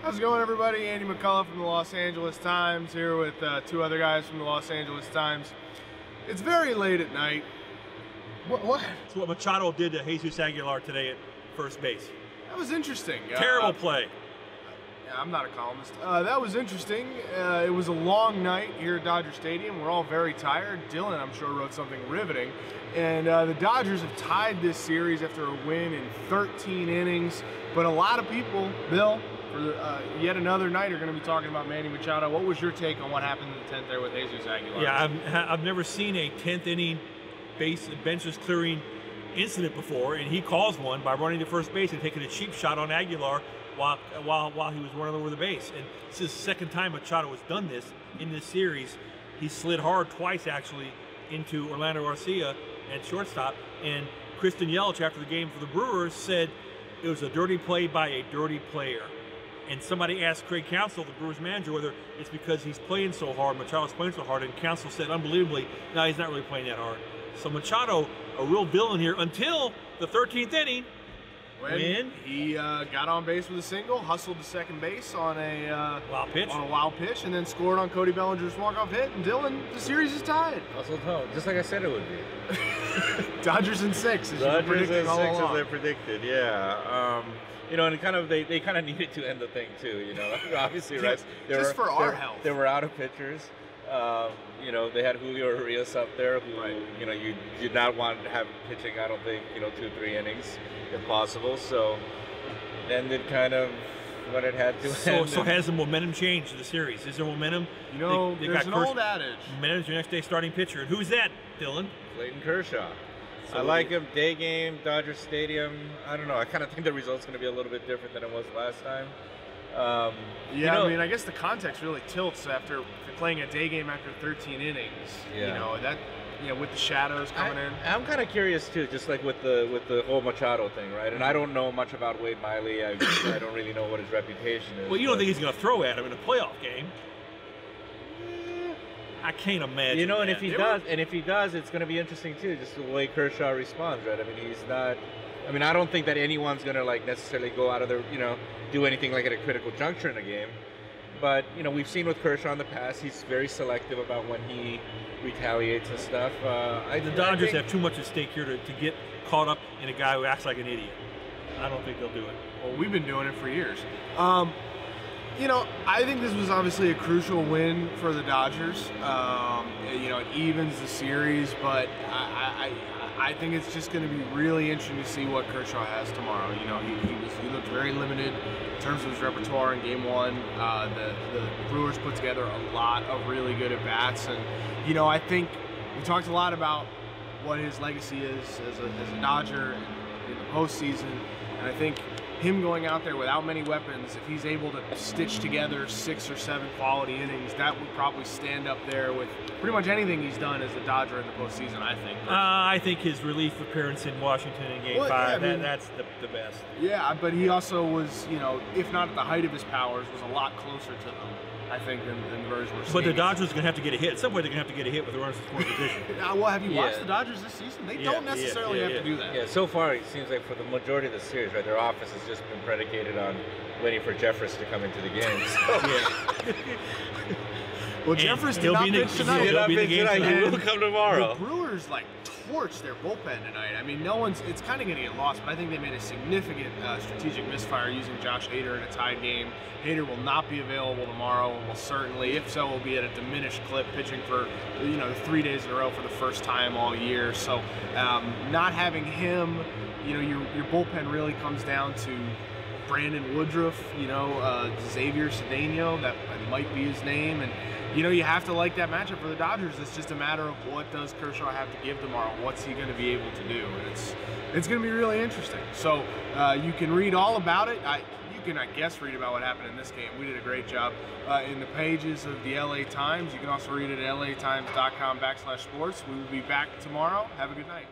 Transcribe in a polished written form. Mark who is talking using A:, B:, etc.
A: How's it going, everybody? Andy McCullough from the Los Angeles Times here with two other guys from the Los Angeles Times. It's very late at night. What?
B: That's what Machado did to Jesus Aguilar today at first base.
A: That was interesting.
B: Terrible play.
A: Yeah, I'm not a columnist. That was interesting. It was a long night here at Dodger Stadium. We're all very tired. Dylan, I'm sure, wrote something riveting. And the Dodgers have tied this series after a win in 13 innings. But a lot of people, Bill, for yet another night are going to be talking about Manny Machado. What was your take on what happened in the 10th there with Jesus Aguilar?
B: Yeah, I've never seen a 10th inning benches clearing incident before, and he caused one by running to first base and taking a cheap shot on Aguilar while he was running over the base. And this is the second time Machado has done this in this series. He slid hard twice, actually, into Orlando Garcia at shortstop. And Kristen Yelich, after the game for the Brewers, said it was a dirty play by a dirty player. And somebody asked Craig Counsell, the Brewers manager, whether it's because he's playing so hard, Machado's playing so hard, and Counsell said, unbelievably, no, he's not really playing that hard. So Machado, a real villain here until the 13th inning, when
A: he got on base with a single, hustled to second base on a wild pitch, and then scored on Cody Bellinger's walk-off hit. And Dylan, the series is tied.
C: Hustled home, just like I said it would be.
A: Dodgers in 6, as
C: Dodgers
A: you predicted
C: in
A: all
C: 6
A: along.
C: as they predicted, yeah. You know, and they kind of needed to end the thing too. You know, obviously, right?
A: Just for our health.
C: They were out of pitchers. You know, they had Julio Urias up there, who you know you did not want to have pitching. I don't think 2-3 innings if possible. So ended kind of when it had to end.
B: So has the momentum changed in the series? Is there momentum?
A: You know, there's an old adage.
B: Momentum's your next day starting pitcher. And who's that, Dylan?
C: Clayton Kershaw. I like him. Day game, Dodger Stadium. I don't know. I kind of think the result's going to be a little bit different than it was last time.
A: Yeah, I mean, I guess the context really tilts after playing a day game after 13 innings.
C: Yeah.
A: You know that. With the shadows coming in.
C: I'm kind of curious too, just like with the whole Machado thing, right? And I don't know much about Wade Miley. I don't really know what his reputation is.
B: Well, you don't think he's going to throw at him in a playoff game? I can't imagine.
C: You know, and if he does, it's going to be interesting too, just the way Kershaw responds, right? I mean, he's not. I mean, I don't think that anyone's going to like necessarily go out of their, do anything like at a critical juncture in a game. But we've seen with Kershaw in the past, he's very selective about when he retaliates and stuff.
B: The Dodgers have too much at stake here to get caught up in a guy who acts like an idiot. I don't think they'll do it.
A: Well, we've been doing it for years. I think this was obviously a crucial win for the Dodgers. It evens the series, but I think it's just going to be really interesting to see what Kershaw has tomorrow. He looked very limited in terms of his repertoire in Game 1. The Brewers put together a lot of really good at-bats, and I think we talked a lot about what his legacy is as a Dodger in the postseason, and I think him going out there without many weapons, if he's able to stitch together 6 or 7 quality innings, that would probably stand up there with pretty much anything he's done as a Dodger in the postseason, I think.
B: I think his relief appearance in Washington in Game 5, that's the best.
A: Yeah, but he also was, if not at the height of his powers, was a lot closer to them, I think, than the Brewers were seeing.
B: But the Dodgers are going to have to get a hit. At some point, they're going to have to get a hit with the runners in scoring position.
A: Well, have you watched the Dodgers this season? They don't necessarily have to do that.
C: Yeah, so far it seems like for the majority of the series, right, their offense has just been predicated on waiting for Jeffress to come into the game. So.
A: Well, Jeffress did not pitch tonight.
C: He will come tomorrow.
A: The Brewers torched their bullpen tonight. I mean, it's kind of going to get lost, but I think they made a significant strategic misfire using Josh Hader in a tied game. Hader will not be available tomorrow, and will certainly, if so, will be at a diminished clip, pitching for 3 days in a row for the first time all year. So, not having him, your bullpen really comes down to Brandon Woodruff, Xavier Cedeno, that might be his name, and you have to like that matchup for the Dodgers. It's just a matter of what does Kershaw have to give tomorrow. What's he going to be able to do? And it's going to be really interesting. So you can read all about it. You can, I guess, read about what happened in this game. We did a great job in the pages of the LA Times. You can also read it at latimes.com/sports. We will be back tomorrow. Have a good night.